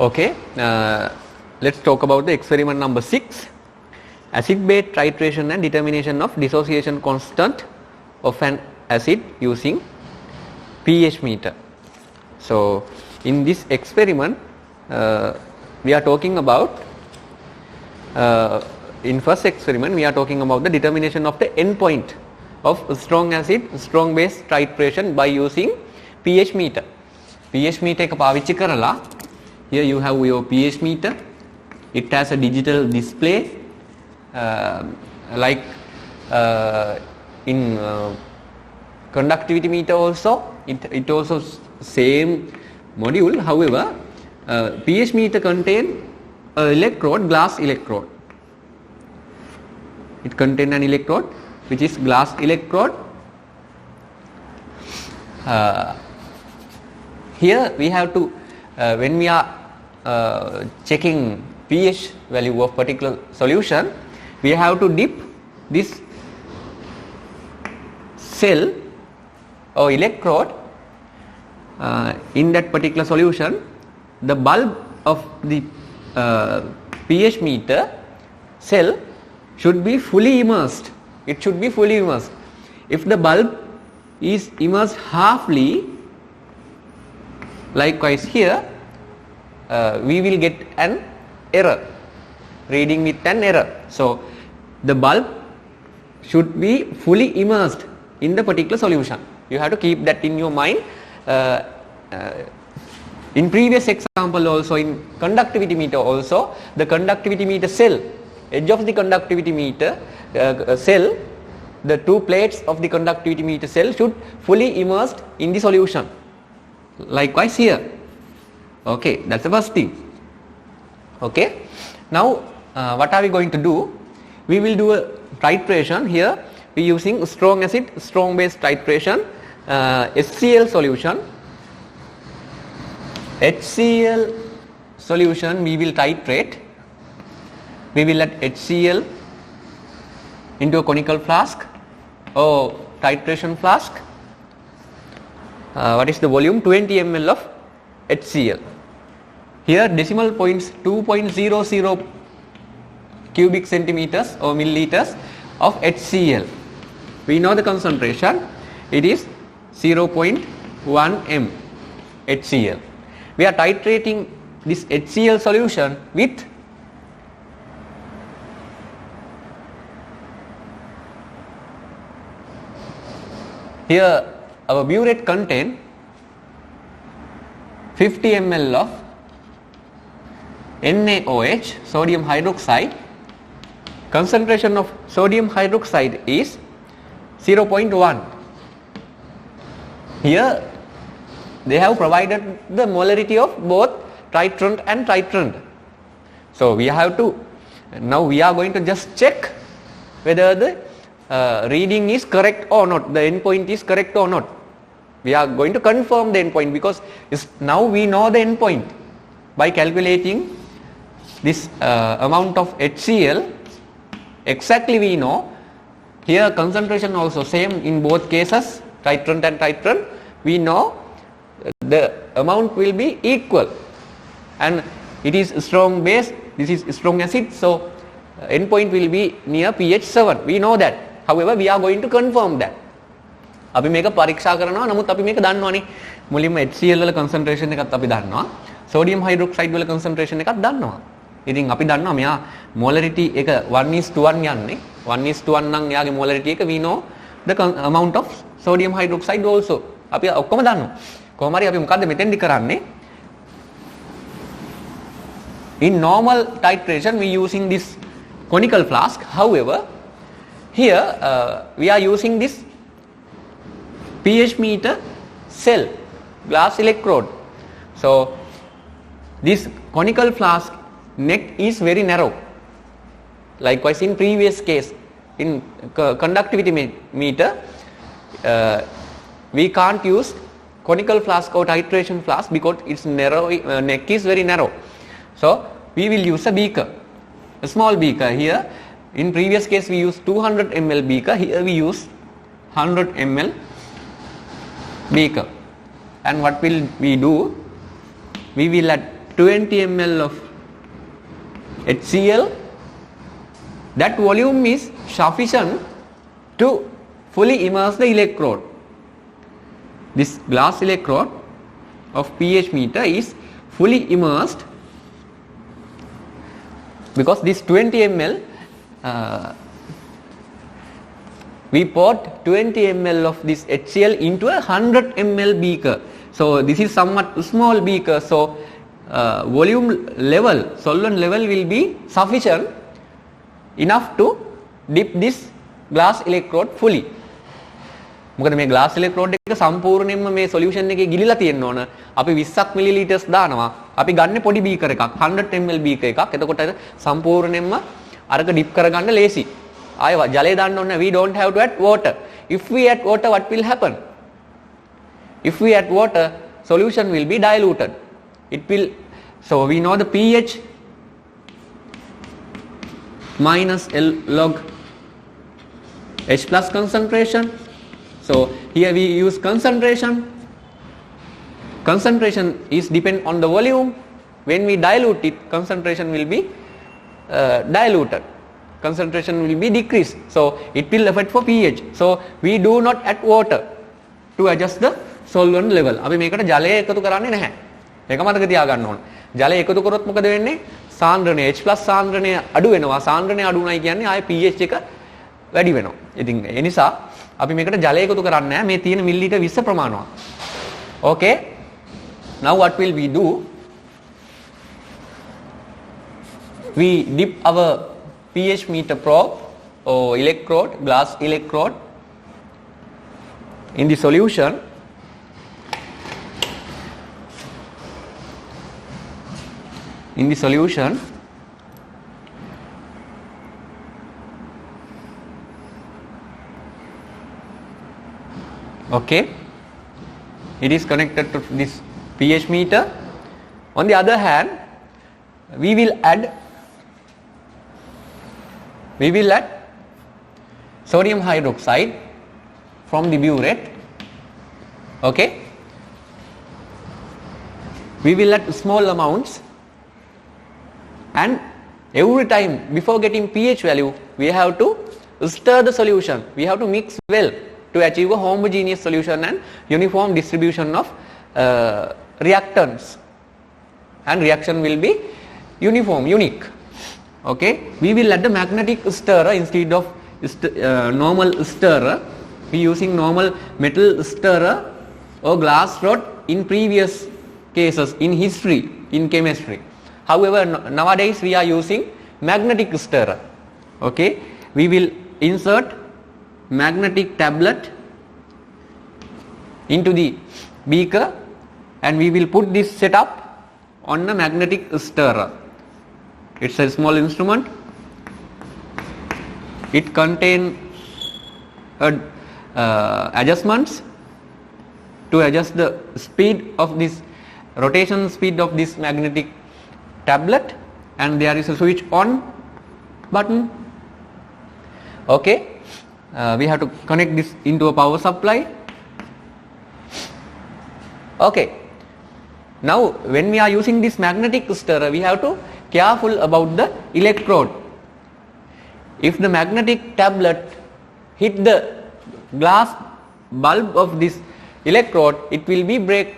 Okay, let's talk about the experiment number 6, acid-base titration and determination of dissociation constant of an acid using pH meter. So in this experiment we are talking about in first experiment we are talking about the determination of the endpoint of strong acid strong base titration by using pH meter. pH meter එක පාවිච්චි කරලා, here you have your pH meter. It has a digital display like in conductivity meter also. It also same module. However, pH meter contain electrode, glass electrode. It contain an electrode which is glass electrode. Here we have to when we are checking pH value of particular solution, we have to dip this cell or electrode in that particular solution. The bulb of the pH meter cell should be fully immersed. It should be fully immersed. If the bulb is immersed halfly, likewise here, we will get an error, reading with an error. So the bulb should be fully immersed in the particular solution. You have to keep that in your mind. In previous example also, in conductivity meter also, the conductivity meter cell, edge of the conductivity meter cell, the two plates of the conductivity meter cell should fully immersed in the solution. Likewise here. Okay, that's the first thing. Okay, now what are we going to do? We will do a titration. Here we using strong acid strong base titration, HCl solution. HCl solution we will titrate. We will add HCl into a conical flask or titration flask. What is the volume? 20 ml of HCl. Here decimal points 2.00 cubic centimeters or milliliters of HCl. We know the concentration. It is 0.1 m HCl. We are titrating this HCl solution with here our burette contain 50 ml of NaOH, sodium hydroxide. Concentration of sodium hydroxide is 0.1. Here they have provided the molarity of both titrant and titrant. So we have to, now we are going to just check whether the reading is correct or not, the endpoint is correct or not. We are going to confirm the endpoint because now we know the endpoint by calculating this amount of HCl. Exactly we know. Here concentration also same in both cases, titrant and titrant. We know the amount will be equal, and it is strong base, this is strong acid, so endpoint will be near pH 7. We know that. However, we are going to confirm that. අපි මේක පරීක්ෂා කරනවා. නමුත් අපි මේක දන්නවනේ. මුලින්ම HCl වල concentration එකත් අපි දන්නවා. sodium hydroxide වල concentration එකත් දන්නවා. ඉතින් අපි දන්නවා මෙයා molarity එක 1:1 යන්නේ. 1:1 නම් එයාගේ molarity එක we know the amount of sodium hydroxide also. අපි ඔක්කොම දන්නවා. කොහොම හරි අපි මොකද්ද මෙතෙන්දි කරන්නේ? In normal titration we using this conical flask. However, here we are using this pH meter cell, glass electrode. So this conical flask neck is very narrow. Likewise in previous case, in conductivity meter, we can't use conical flask or titration flask because its narrow neck is very narrow. So we will use a beaker, a small beaker. Here in previous case we use 200 ml beaker. Here we use 100 ml beaker. And what will we do? We will add 20 ml of HCl, that volume is sufficient to fully immerse the electrode. This glass electrode of pH meter is fully immersed because this 20 ml we poured 20 ml of this HCl into a 100 ml beaker. So this is somewhat small beaker, so volume level, solvent level will be sufficient enough to dip this glass electrode fully. මොකද මේ glass electrode එක සම්පූර්ණයෙන්ම මේ solution එකේ ගිලිලා තියෙන්න ඕන. අපි 20ක් milliliters දානවා. අපි ගන්න පොඩි beaker එකක් 100 ml beaker එකක්. එතකොට සම්පූර්ණයෙන්ම අරක dip කරගන්න ලේසි. ආයෙ ජලය දාන්න ඕන. We don't have to add water. If we add water, what will happen? If we add water, solution will be diluted. It will, so we know the pH minus L log H plus concentration. So here we use concentration. Concentration is depend on the volume. When we dilute it, concentration will be diluted. Concentration will be decreased. So it will affect for pH. So we do not add water to adjust the solvent level. අපි මේකට ජලය එකතු කරන්නේ නැහැ. මේක මතක තියාගන්න ඕන. ජලය එකතු කරොත් මොකද වෙන්නේ? සාන්ද්‍රණය H+ සාන්ද්‍රණය අඩු වෙනවා. සාන්ද්‍රණය අඩු වුණයි කියන්නේ ආයේ pH එක වැඩි වෙනවා. ඉතින් ඒ නිසා අපි මේකට ජලය එකතු කරන්නේ නැහැ. මේ තියෙන මිලිලීටර් 20 ප්‍රමාණවත්. Okay. Now what will we do? We dip our pH meter probe or electrode, glass electrode in the solution. In the solution, okay, it is connected to this pH meter. On the other hand, we will add sodium hydroxide from the burette. Okay, we will add small amounts, and every time before getting pH value we have to stir the solution. We have to mix well to achieve a homogeneous solution and uniform distribution of reactants, and reaction will be uniform, unique. Okay, we will add the magnetic stirrer instead of normal stirrer. We using normal metal stirrer or glass rod in previous cases in history, in chemistry. However, nowadays we are using magnetic stirrer. Okay, we will insert magnetic tablet into the beaker and we will put this setup on a magnetic stirrer. It's a small instrument. It contains adjustments to adjust the speed of this rotation speed of this magnetic tablet, and there is a switch on button. Okay, we have to connect this into a power supply. Okay, now when we are using this magnetic stirrer, we have to careful about the electrode. If the magnetic tablet hit the glass bulb of this electrode, it will be break.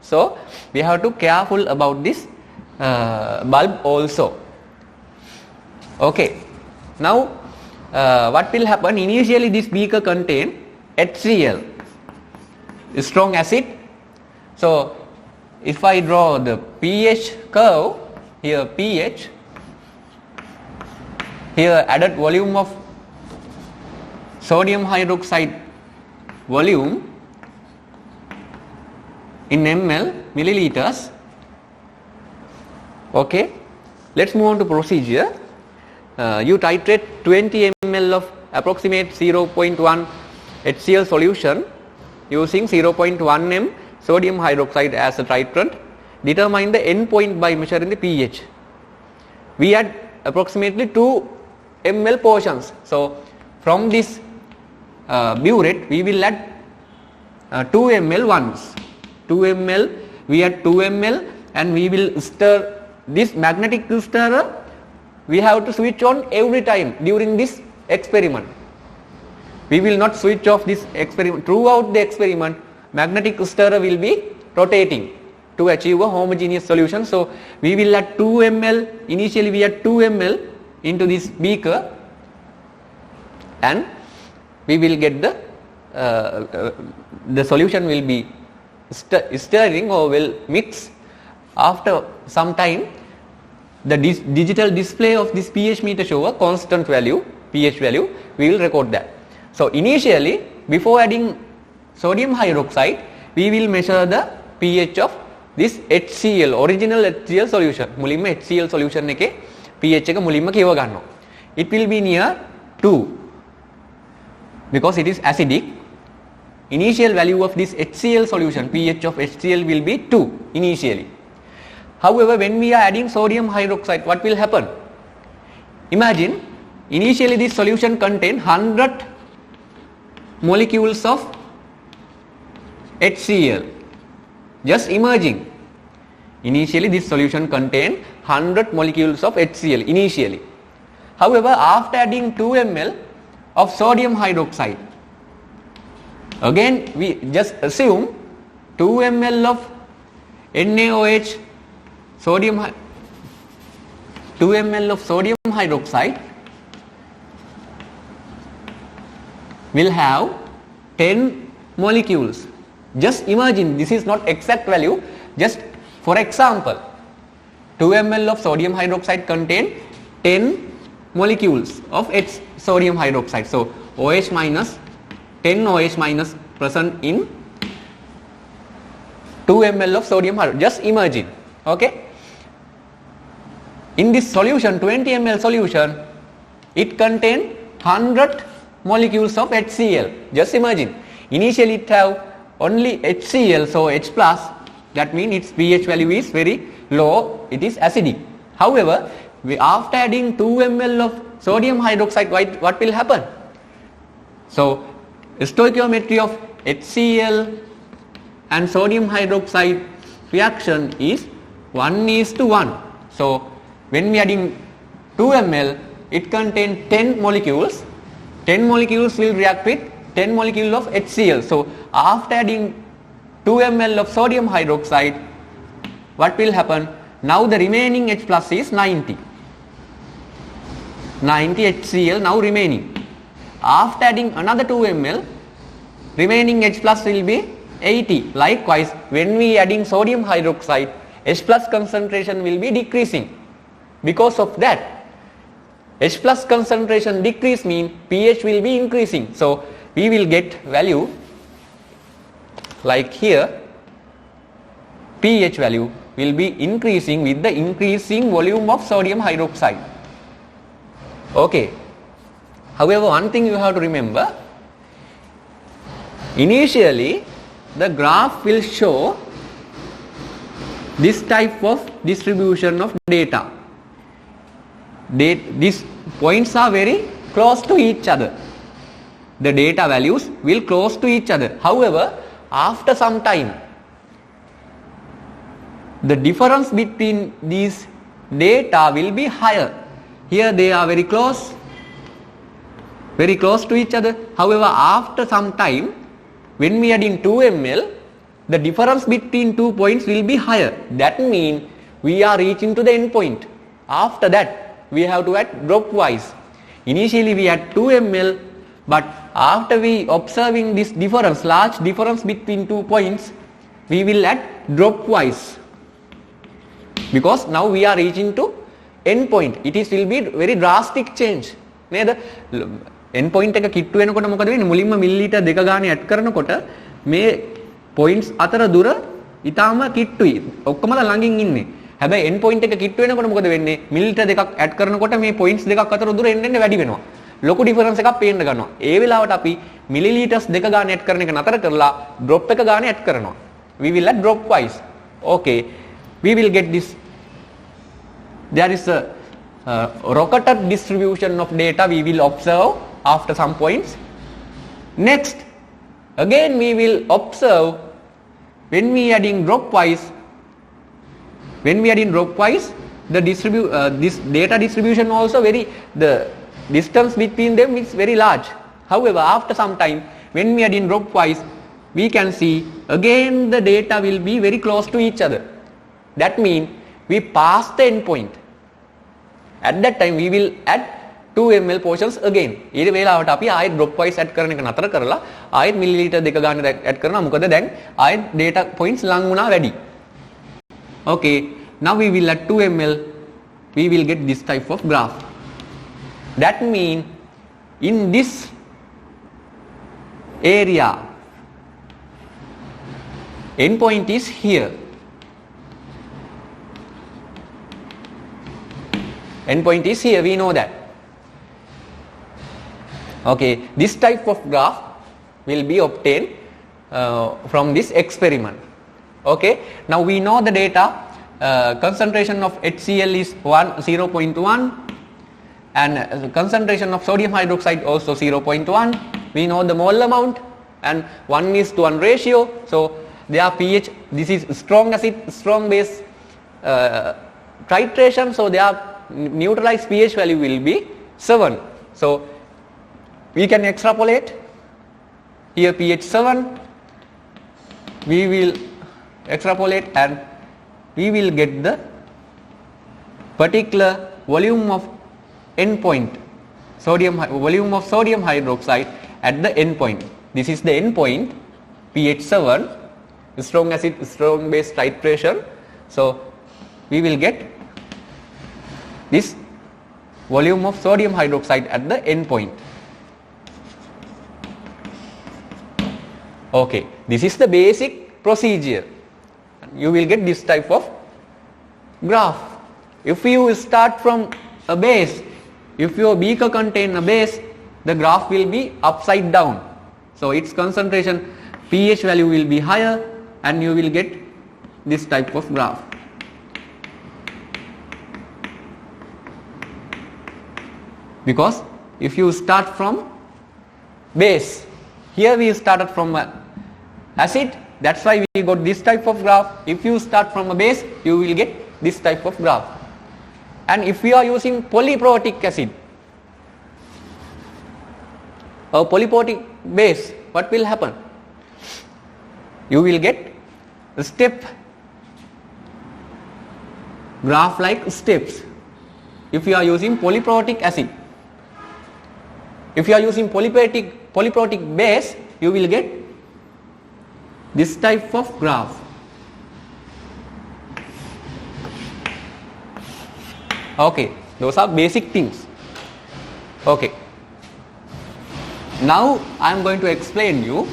So we have to careful about this bulb also. Okay, now what will happen? Initially this beaker contain HCl, strong acid. So if I draw the pH curve, here pH, here added volume of sodium hydroxide volume in ml, milliliters. Okay, let's move on to procedure. You titrate 20 ml of approximate 0.1 HCl solution using 0.1 m sodium hydroxide as a titrant. Determine the end point by measuring the pH. We add approximately 2 ml portions. So from this burette we will add 2 ml once. 2 ml, we add 2 ml and we will stir this magnetic stirrer. We have to switch on every time during this experiment. We will not switch off this experiment. Throughout the experiment, magnetic stirrer will be rotating to achieve a homogeneous solution. So we will add 2 ml, initially we add 2 ml into this beaker, and we will get the solution will be stirring or will mix. After some time, the digital display of this pH meter show a constant value, pH value, we will record that. So initially, before adding sodium hydroxide, we will measure the pH of this HCl, original HCl solution. මුලින්ම HCl solution එකේ pH එක මුලින්ම කියව ගන්නවා. It will be near 2 because it is acidic. Initial value of this HCl solution, pH of HCl will be 2 initially. However, when we are adding sodium hydroxide, what will happen? Imagine, initially this solution contains 100 molecules of HCl. Just imagine, initially this solution contains 100 molecules of HCl initially. However, after adding 2 ml of sodium hydroxide, again we just assume 2 ml of NaOH 2 ml of sodium hydroxide will have 10 molecules. Just imagine, this is not exact value, just for example, 2 ml of sodium hydroxide contain 10 molecules of sodium hydroxide. So OH minus, 10 OH minus present in 2 ml of sodium hydroxide. Just imagine, okay. In this solution, 20 ml solution, it contains 100 molecules of HCl. Just imagine, initially it have only HCl, so H plus, that means its pH value is very low, it is acidic. However, after adding 2 ml of sodium hydroxide, what will happen? So stoichiometry of HCl and sodium hydroxide reaction is 1:1. So when we adding 2 ml, it contains 10 molecules. 10 molecules will react with 10 molecules of HCl. So after adding 2 ml of sodium hydroxide, what will happen? Now the remaining H plus is 90. 90 HCl now remaining. After adding another 2 ml, remaining H plus will be 80. Likewise, when we adding sodium hydroxide, H plus concentration will be decreasing. Because of that, H plus concentration decrease mean pH will be increasing. So we will get value like here, pH value will be increasing with the increasing volume of sodium hydroxide. Okay. However, one thing you have to remember, initially the graph will show this type of distribution of data. These points are very close to each other. The data values will close to each other. However, after some time, the difference between these data will be higher. Here they are very close to each other. However, after some time, when we add in 2 ml, the difference between 2 points will be higher. That means we are reaching to the end point. After that, we have to add drop wise. Initially we add 2 ml, but after we observing this difference, large difference between 2 points, we will add drop wise. Because now we are reaching to end point. It will be very drastic change. නේද? end point එක කිට්ටු වෙනකොට මොකද වෙන්නේ? මුලින්ම millilitre 2 ගානේ add කරනකොට මේ points අතර දුර ඊටාම කිට්ටුයි. ඔක්කොමලා ළඟින් ඉන්නේ. හැබැයි end point එක කිට්ටු වෙනකොට මොකද වෙන්නේ? මිලිලීටර් 2ක් ඇඩ් කරනකොට මේ points දෙකක් අතර දුර එන්න වැඩි වෙනවා. ලොකු difference එකක් පේන්න ගන්නවා. ඒ වෙලාවට අපි මිලිලීටර්ස් 2 ගානේ ඇඩ් කරන එක නතර කරලා drop එක ගානේ ඇඩ් කරනවා. We will add drop wise. Okay. We will get this. There is a rocketed distribution of data we will observe after some points. Next, again we will observe when we adding drop wise, When we are in dropwise, this data distribution also the distance between them is very large. However, after some time, when we are in dropwise, we can see again the data will be very close to each other. That means we pass the endpoint. At that time, we will add 2 ml portions again. ඊට වෙලාවට අපි ආයෙත් dropwise add කරන එක නතර කරලා ආයෙත් milliliter දෙක ගන්න add කරනවා. මොකද දැන් ආයෙත් data points ලං වුණා වැඩි. Okay, now we will add 2 ml. We will get this type of graph. That means in this area, endpoint is here. Endpoint is here, we know that. Okay, this type of graph will be obtained from this experiment. Okay, now we know the data. Concentration of HCl is 0.1 and concentration of sodium hydroxide also 0.1. We know the mole amount and 1:1 ratio. So their pH, this is strong acid, strong base titration. So their neutralized pH value will be 7. So we can extrapolate here pH 7. We will extrapolate and we will get the particular volume of endpoint, volume of sodium hydroxide at the endpoint. This is the endpoint, pH 7, strong acid, strong base titration. So we will get this volume of sodium hydroxide at the endpoint. Okay, this is the basic procedure. You will get this type of graph. If you start from a base, if your beaker contains a base, the graph will be upside down. So its concentration pH value will be higher and you will get this type of graph. Because if you start from base, here we started from acid, that's why we got this type of graph. If you start from a base, you will get this type of graph. And if you are using polyprotic acid or polyprotic base, what will happen? You will get a step graph like steps if you are using polyprotic acid. If you are using polyprotic base, you will get this type of graph. Okay, those are basic things. Okay, now I am going to explain you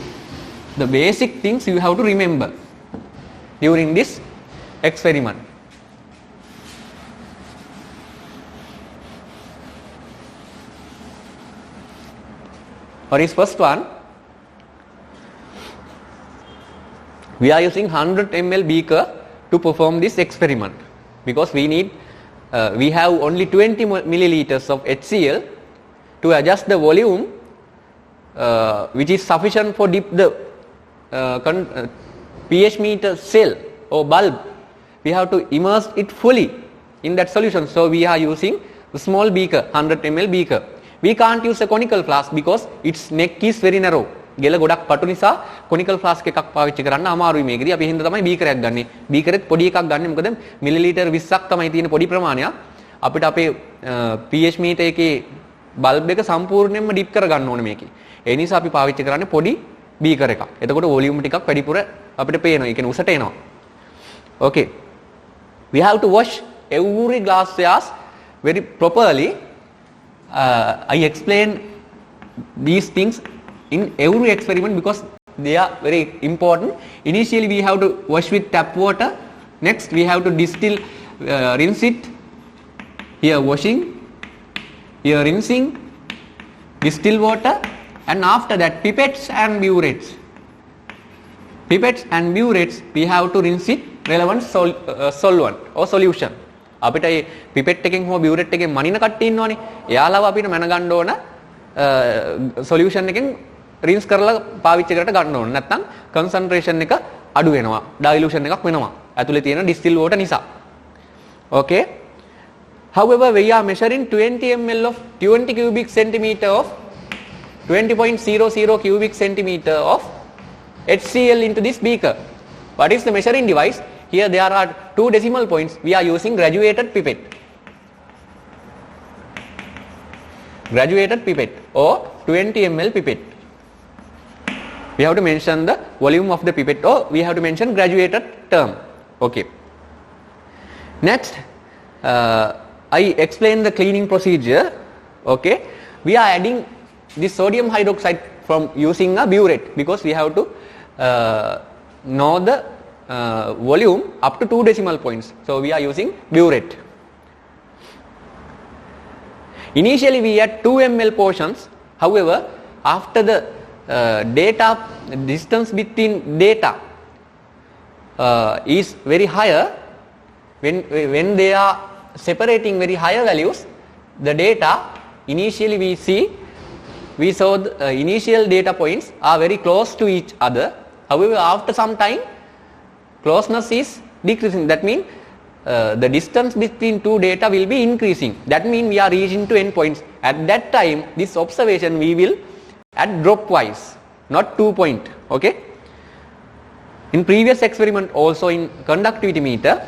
the basic things you have to remember during this experiment. What is first one? We are using 100 ml beaker to perform this experiment because we have only 20 milliliters of HCl to adjust the volume which is sufficient for dip the pH meter cell or bulb. We have to immerse it fully in that solution. So we are using a small beaker, 100 ml beaker. We can't use a conical flask because its neck is very narrow. ගෙල ගොඩක් පටු නිසා conical flask එකක් පාවිච්චි කරන්න අමාරුයි මේකදී. අපි හින්දා තමයි බීකරයක් ගන්නෙ. බීකරෙත් පොඩි එකක් ගන්නෙ. මොකද මිලිලීටර් 20ක් තමයි තියෙන පොඩි ප්‍රමාණයක්. අපිට අපේ pH මීටර් එකේ බල්බ් එක සම්පූර්ණයෙන්ම ඩිප් කරගන්න ඕනේ මේකේ. ඒ නිසා අපි පාවිච්චි කරන්නේ පොඩි බීකර් එකක්. එතකොට වොලියුම් ටිකක් වැඩිපුර අපිට පේනවා. ඒ කියන්නේ උසට එනවා. Okay. We have to wash every glassware very properly. I explain these things in every experiment because they are very important. Initially we have to wash with tap water. Next we have to distill, rinse it. Here washing, here rinsing, distill water, and after that pipettes and burettes. Pipettes and burettes we have to rinse it relevant solvent or solution. අපිට මේ පිපෙට් එකෙන් හෝ බියුරෙට් එකෙන් මනින කට්ටිය ඉන්නවනේ. එයාලව අපිට මැනගන්න ඕන solution එකෙන් රින්ස් කරලා පාවිච්චි කරට ගන්න ඕන. නැත්නම් කන්සන්ට්‍රේෂන් එක අඩු වෙනවා. ඩයිලූෂන් එකක් වෙනවා. ඇතුලේ තියෙන ඩිස්ටිල් වෝටර් නිසා. Okay. However, we are measuring 20 ml of 20 cubic centimeter of 20.00 cubic centimeter of HCl into this beaker. What is the measuring device? Here there are 2 decimal points. We are using graduated pipette. Graduated pipette or 20 ml pipette. We have to mention the volume of the pipette, or we have to mention graduated term. Okay. Next, I explain the cleaning procedure. Okay. We are adding this sodium hydroxide from using a burette, because we have to know the volume up to 2 decimal points. So we are using burette. Initially we had 2 ml portions. However, after the distance between data is very higher, when they are separating very higher values, the data initially we saw the initial data points are very close to each other. However, after some time, closeness is decreasing. That means the distance between 2 data will be increasing. That means we are reaching to endpoints. At that time, this observation we will add dropwise, not 2 point. Okay. In previous experiment also in conductivity meter,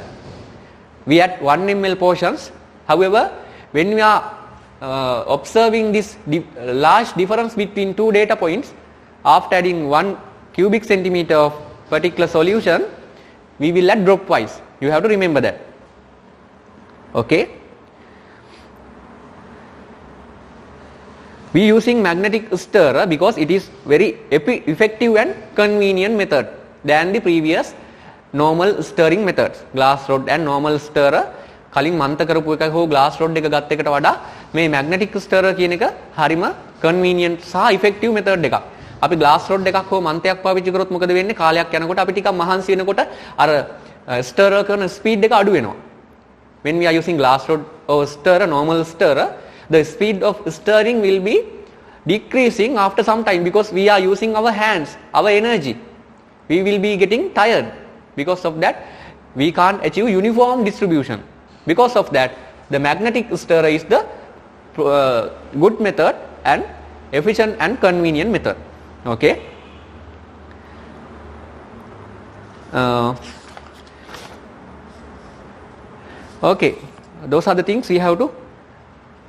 we had 1 ml portions. However, when we are observing this large difference between 2 data points, after adding 1 cubic centimeter of particular solution, we will add dropwise. You have to remember that. Okay. We using magnetic stirrer because it is very effective and convenient method than the previous normal stirring methods. Glass rod and normal stirrer කලින් මන්ත කරපු එක හෝ glass rod එක ගත්ත එකට වඩා මේ magnetic stirrer කියන එක හරිම convenient සහ effective method එකක්. අපි glass rod එකක් හෝ මන්තයක් පාවිච්චි කරොත් මොකද වෙන්නේ? කාලයක් යනකොට අපි ටිකක් මහන්සි වෙනකොට අර stirrer කරන speed එක අඩු වෙනවා. When we are using glass rod or stirrer, normal stirrer, the speed of stirring will be decreasing after some time because we are using our hands, our energy. We will be getting tired. Because of that, we can't achieve uniform distribution. Because of that, the magnetic stirrer is the good method and efficient and convenient method. Okay. Okay, those are the things we have to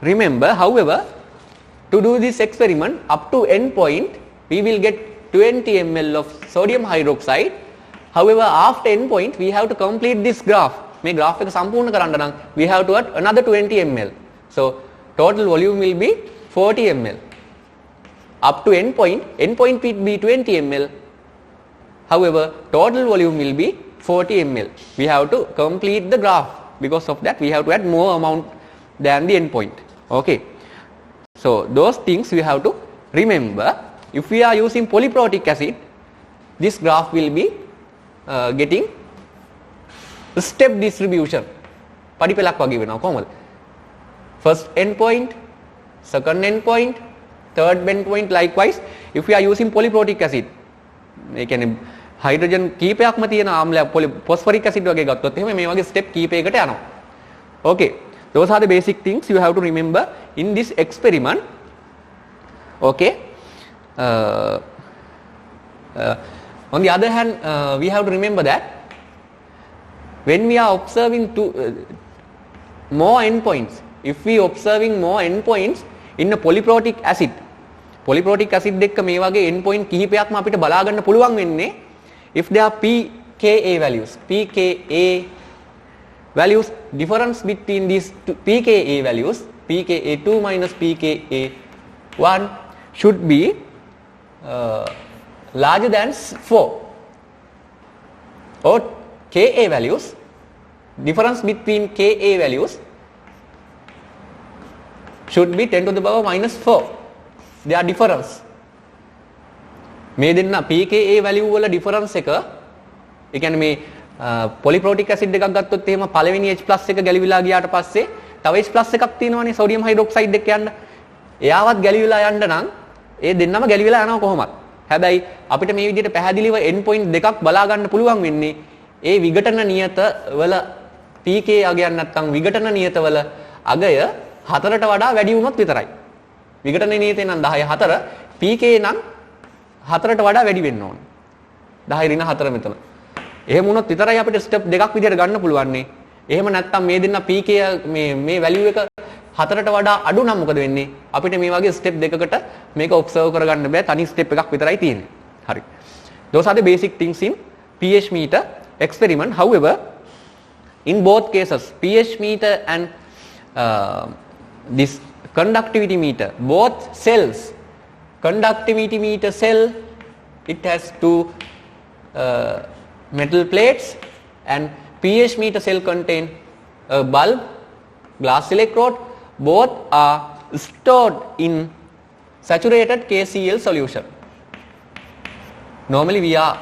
remember. However, to do this experiment up to end point, we will get 20 ml of sodium hydroxide. However, after end point, we have to complete this graph. මේ graph එක සම්පූර්ණ කරන්න නම් we have to add another 20 ml. So total volume will be 40 ml. Up to end point will be 20 ml. However, total volume will be 40 ml. We have to complete the graph. Because of that, we have to add more amount than the end point. Okay. So those things we have to remember. If we are using polyprotic acid, this graph will be getting step distribution. පඩිපෙළක් වගේ වෙනවා කොහොමද? First end point, second end point, third end point. Likewise, if we are using polyprotic acid, ඒ කියන්නේ hydrogen කීපයක්ම තියෙන ආම්ලයක් phosphoric acid වගේ ගත්තොත් එහෙම මේ වගේ step කීපයකට යනවා. Okay, those are the basic things you have to remember in this experiment. Okay. On the other hand, we have to remember that when we are observing more endpoints, if we observing more endpoints in a polyprotic acid එක්ක මේ වගේ endpoint කිහිපයක්ම අපිට බලා ගන්න පුළුවන් වෙන්නේ if there are pKa values, difference between these pKa values, pKa2 minus pKa1 should be larger than 4, or Ka values, difference between Ka values should be 10 to the power minus 4. Their difference. මේ දෙන්න pKa value වල difference එක, ඒ කියන්නේ මේ polyprotic acid එකක් ගත්තොත් එහෙම පළවෙනි H+ එක ගැලිවිලා ගියාට පස්සේ තව H+ එකක් තියෙනවානේ sodium hydroxide එක යන්න. එයාවත් ගැලිවිලා යන්න නම් ඒ දෙන්නම ගැලිවිලා යනවා කොහොමද? හැබැයි අපිට මේ විදිහට පැහැදිලිව end point දෙකක් බලා ගන්න පුළුවන් වෙන්නේ ඒ විඝටන නියත වල pK අගයක් නැත්නම් විඝටන නියතවල අගය 4ට වඩා වැඩි වුණොත් විතරයි. විඝටන නියතේ නම් 10 4 pK නම් 4ට වඩා වැඩි වෙන්න ඕනේ. 10 ඍණ 4 මෙතන. එහෙම වුණොත් විතරයි අපිට ස්ටෙප් දෙකක් විදියට ගන්න පුළුවන් නේ. එහෙම නැත්නම් මේ දෙන්න pK මේ වැලියු එක 4ට වඩා අඩු නම් මොකද වෙන්නේ? අපිට මේ වගේ ස්ටෙප් දෙකකට මේක ඔබ්සර්ව් කරගන්න බෑ. තනි ස්ටෙප් එකක් විතරයි තියෙන්නේ. හරි. Those are the basic things in pH meter experiment. However, in both cases, pH meter and this conductivity meter, both cells, conductivity meter cell, it has two metal plates, and pH meter cell contain a bulb, glass electrode. Both are stored in saturated KCl solution. Normally we are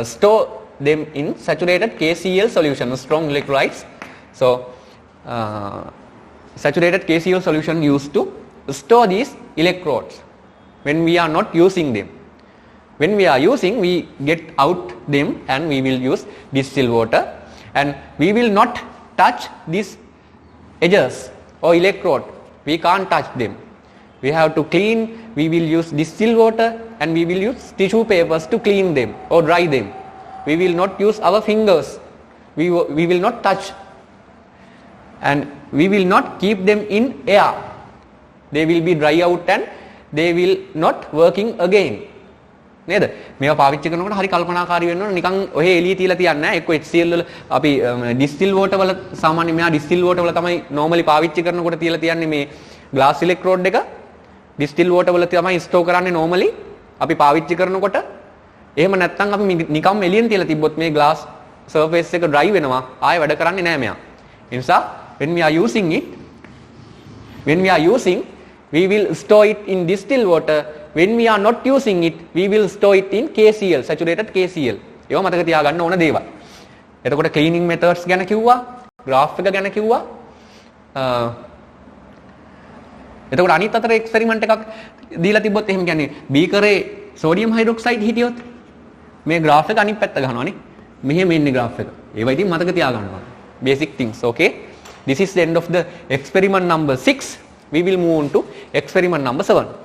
store them in saturated KCl solution, strong electrolytes. So saturated KCl solution used to store these electrodes when we are not using them. When we are using, we get out them and we will use distilled water, and we will not touch these edges or electrode. We can't touch them. We have to clean. We will use distilled water and we will use tissue papers to clean them or dry them. We will not use our fingers. We will not touch, and we will not keep them in air. They will be dry out and they will not working again. නේද? මේවා පාවිච්චි කරනකොට හරි කල්පනාකාරී වෙන්න ඕන. නිකන් ඔහෙ එළිය තියලා තියන්නේ නැහැ. එක්ක HCl වල අපි ඩිස්ටිල් වෝටර් වල සාමාන්‍ය මෙහා ඩිස්ටිල් වෝටර් වල තමයි normally පාවිච්චි කරනකොට තියලා තියන්නේ මේ glass electrode එක. ඩිස්ටිල් වෝටර් වල තමයි ස්ටෝර් කරන්නේ normally අපි පාවිච්චි කරනකොට. එහෙම නැත්නම් අපි නිකම්ම එළියෙන් තියලා තිබ්බොත් මේ glass surface එක dry වෙනවා. ආයෙ වැඩ කරන්නේ නැහැ මෙයා. ඒ නිසා when we are using, we will store it in distilled water. When we are not using it, we will store it in KCl, saturated KCl. ඒවා මතක තියාගන්න ඕන දේවල්. එතකොට cleaning methods ගැන කිව්වා, graph එක ගැන කිව්වා. එතකොට අනිත් අතර experiment එකක් දීලා තිබ්බොත් එහෙම කියන්නේ බීකරේ sodium hydroxide හිටියොත් මේ graph එක අනිත් පැත්ත ගන්නවානේ. මෙහෙම එන්නේ graph එක. ඒවා ඉතින් මතක තියාගන්න ඕන. Basic things, okay? This is the end of the experiment number 6. We will move on to experiment number 7.